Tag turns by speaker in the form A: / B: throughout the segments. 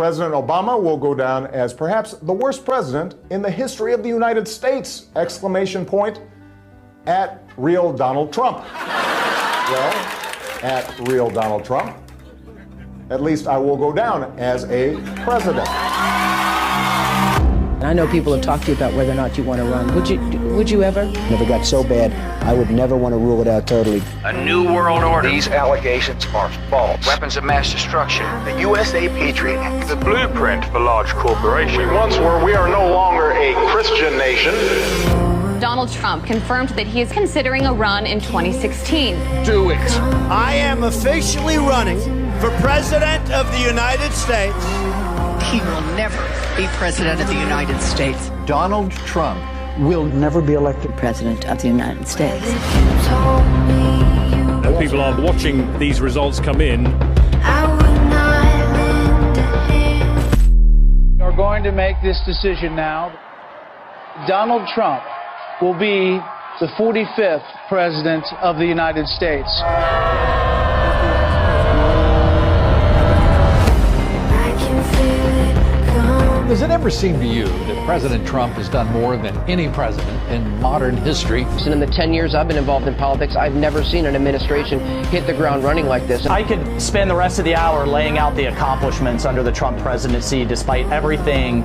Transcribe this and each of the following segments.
A: President Obama will go down as perhaps the worst president in the history of the United States! Exclamation point at real Donald Trump. Well, at real Donald Trump, at least I will go down as a president.
B: And I know people have talked to you about whether or not you want to run. Would you ever?
C: If it got so bad, I would never want to rule it out totally.
D: A new world order.
E: These allegations are false.
D: Weapons of mass destruction.
E: The USA Patriot Act.
F: The blueprint for large corporations.
G: We once were, we are no longer a Christian nation.
H: Donald Trump confirmed that he is considering a run in 2016.
F: Do it.
I: I am officially running for President of the United States.
J: He will never be President of the United States.
C: Donald Trump will never be elected President of the United States.
K: And people are watching these results come in.
L: We are going to make this decision now. Donald Trump will be the 45th President of the United States.
M: Does it ever seem to you that President Trump has done more than any president in modern history?
B: And in the 10 years I've been involved in politics, I've never seen an administration hit the ground running like this.
N: I could spend the rest of the hour laying out the accomplishments under the Trump presidency, despite everything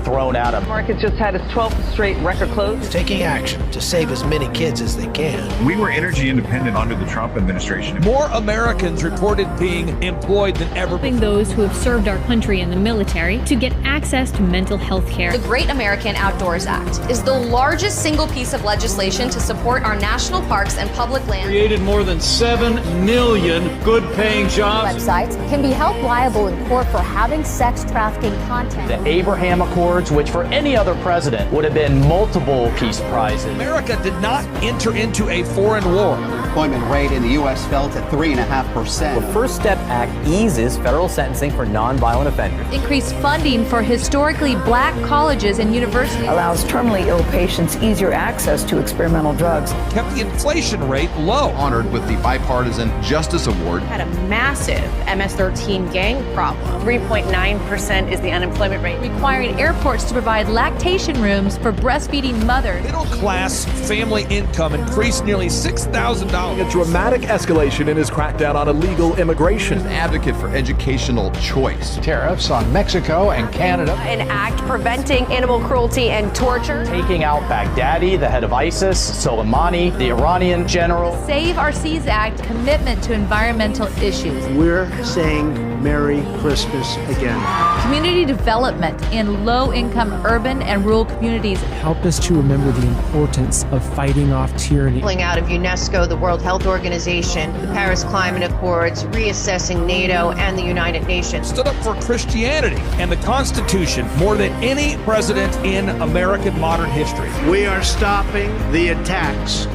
N: thrown at him.
O: Market just had its 12th straight record close.
I: Taking action to save as many kids as they can.
P: We were energy independent under the Trump administration.
Q: More Americans reported being employed than ever before.
R: Those who have served our country in the military to get access to mental health care.
H: The Great American Outdoors Act is the largest single piece of legislation to support our national parks and public lands.
K: Created more than 7 million good-paying jobs.
S: Websites can be held liable in court for having sex trafficking content.
N: The Abraham Accords, which for any other president would have been multiple peace prizes.
Q: America did not enter into a foreign war.
C: The unemployment rate in the U.S. fell to 3.5%.
T: The First Step Act eases federal sentencing for nonviolent offenders.
H: Increased funding for historically black colleges and universities.
J: Allows terminally ill patients easier access to experimental drugs.
Q: Kept the inflation rate low.
C: Honored with the Bipartisan Justice Award.
H: Had a massive MS-13 gang problem. 3.9% is the unemployment rate. Requiring airports to provide lactation rooms for breastfeeding mothers.
Q: Middle-class family income increased nearly $6,000.
I: A dramatic escalation in his crackdown on illegal immigration.
C: An advocate for educational choice.
M: Tariffs on Mexico and Canada.
H: An act preventing animal cruelty and torture.
N: Taking out Baghdadi, the head of ISIS, Soleimani, the Iranian general.
H: Save Our Seas Act commitment to environmental issues.
I: We're saying Merry Christmas again.
H: Community development in low-income urban and rural communities.
D: Help us to remember the importance of fighting off tyranny.
O: Pulling out of UNESCO, the World Health Organization, the Paris Climate Accords, reassessing NATO and the United Nations.
Q: Stood up for Christianity and the Constitution more than any president in American modern history.
I: We are stopping the attacks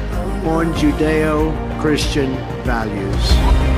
I: on Judeo-Christian values.